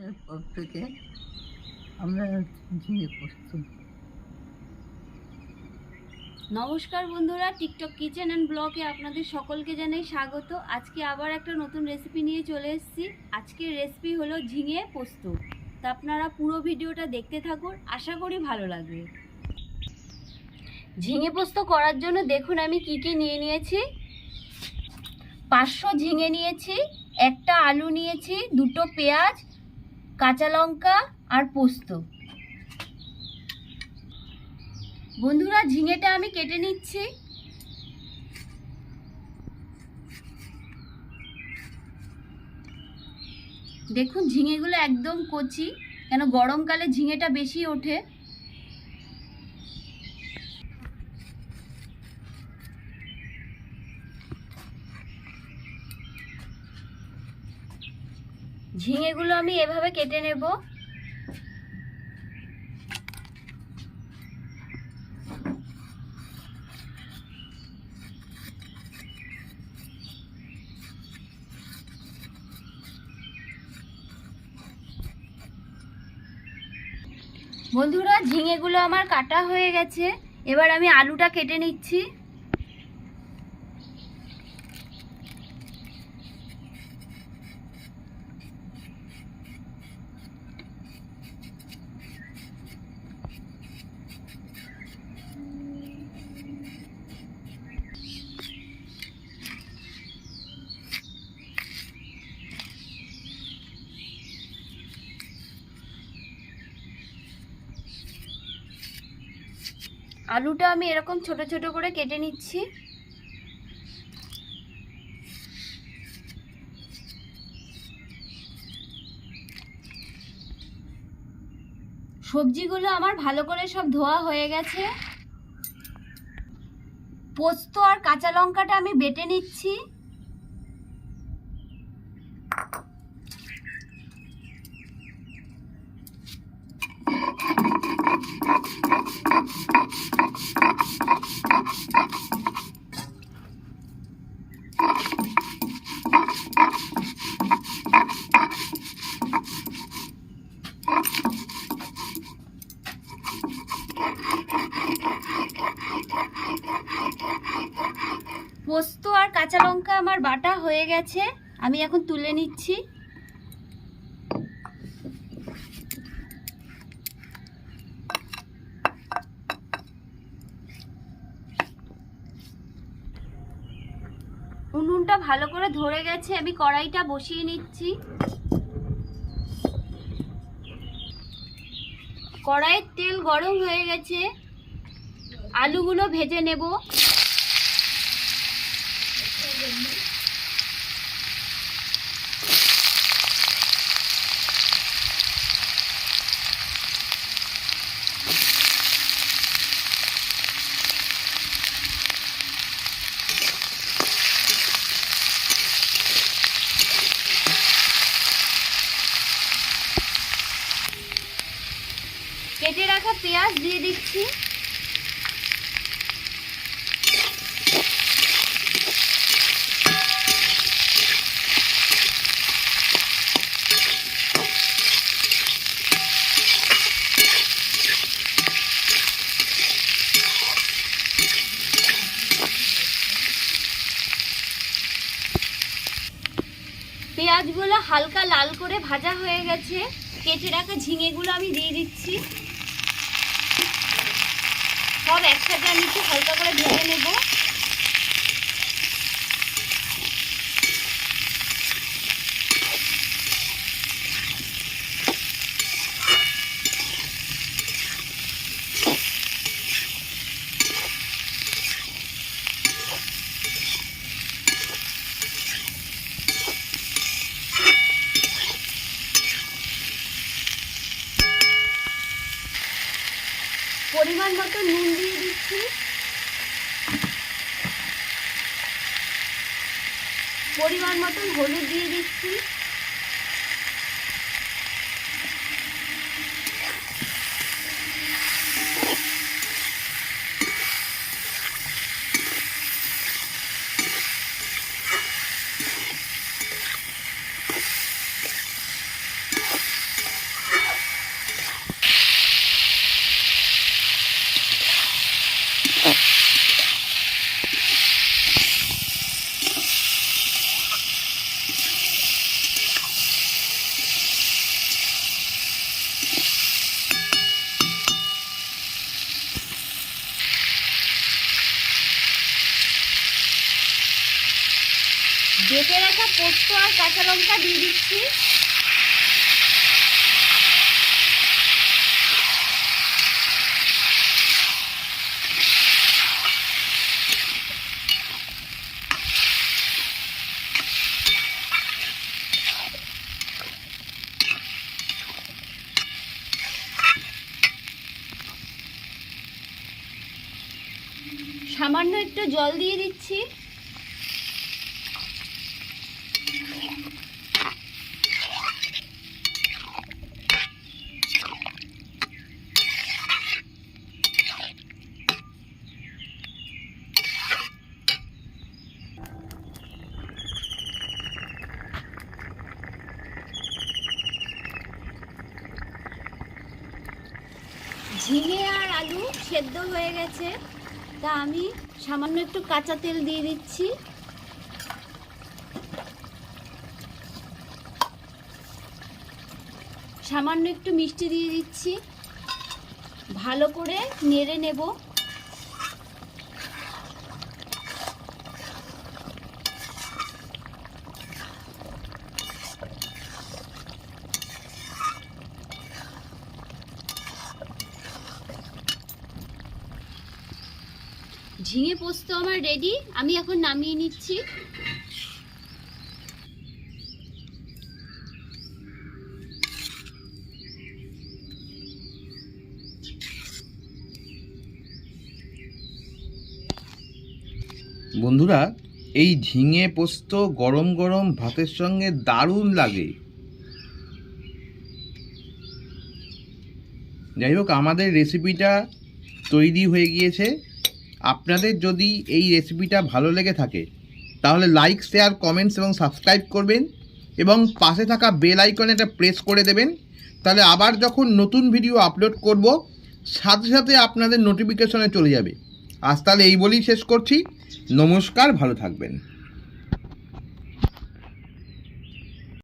এরপর থেকে আমরা ঝিঙে পোস্ত। নমস্কার বন্ধুরা, টিকটক কিচেন অ্যান্ড ব্লগে আপনাদের সকলকে জানাই স্বাগত। আজকে আবার একটা নতুন রেসিপি নিয়ে চলে এসেছি। আজকের রেসিপি হলো ঝিঙে পোস্ত। তা আপনারা পুরো ভিডিওটা দেখতে থাকুন, আশা করি ভালো লাগবে। ঝিঙে পোস্ত করার জন্য দেখুন আমি কি কি নিয়ে নিয়েছি। 500 ঝিঙে নিয়েছি, একটা আলু নিয়েছি, দুটো পেঁয়াজ, কাঁচা লঙ্কা আর পোস্ত। বন্ধুরা, ঝিঙেটা আমি কেটে নিচ্ছি। দেখুন ঝিঙেগুলো একদম কচি, কেন গরমকালে ঝিঙেটা বেশি ওঠে। ঝিঙেগুলো আমি এভাবে কেটে নেব। বন্ধুরা, ঝিঙেগুলো আমার কাটা হয়ে গেছে। এবার আমি আলুটা কেটে নিচ্ছি। আলুটা আমি এরকম ছোট ছোট করে কেটে নিচ্ছি। সবজিগুলো আমার ভালো করে সব ধোয়া হয়ে গেছে। পোস্ত আর কাঁচা লঙ্কাটা আমি বেটে নিচ্ছি। পোস্ত আর কাঁচা লঙ্কা আমার বাটা হয়ে গেছে, আমি এখন তুলে নিচ্ছি। উনুনটা ভালো করে ধরে গেছে, আমি কড়াইটা বসিয়ে নিচ্ছি। কড়াইয়ের তেল গরম হয়ে গেছে, আলুগুলো ভেজে নেব। কেটে রাখা পেঁয়াজ দিয়ে দিচ্ছি। পেঁয়াজগুলো হালকা লাল করে ভাজা হয়ে গেছে, কেটে রাখা ঝিঙেগুলো আমি দিয়ে দিচ্ছি। সব একসাথে আমি একটু হালকা করে ভেজে নেব। পরিমাণ মতো নুন দিয়ে দিচ্ছি। পরিমাণ মতন হলুদ দিয়ে দিচ্ছি। বেটে রাখা পোস্ত আর কাঁচা লঙ্কা দিয়ে দিচ্ছি। সামান্য একটু জল দিয়ে দিচ্ছি। ঝিঙে আর আলু সেদ্ধ হয়ে গেছে, তা আমি সামান্য একটু কাঁচা তেল দিয়ে দিচ্ছি। সামান্য একটু মিষ্টি দিয়ে দিচ্ছি। ভালো করে নেড়ে নেব। ঝিঙে পোস্ত আমার রেডি, আমি এখন নামিয়ে নিচ্ছি। বন্ধুরা, এই ঝিঙে পোস্ত গরম গরম ভাতের সঙ্গে দারুণ লাগে। যাই হোক, আমাদের রেসিপিটা তৈরি হয়ে গিয়েছে। আপনাদের যদি এই রেসিপিটা ভালো লেগে থাকে তাহলে লাইক, শেয়ার, কমেন্টস এবং সাবস্ক্রাইব করবেন এবং পাশে থাকা বেল আইকনে এটা প্রেস করে দেবেন। তাহলে আবার যখন নতুন ভিডিও আপলোড করব সাথে সাথে আপনাদের নোটিফিকেশনে চলে যাবে। আজ তাহলে এই বলেই শেষ করছি। নমস্কার, ভালো থাকবেন।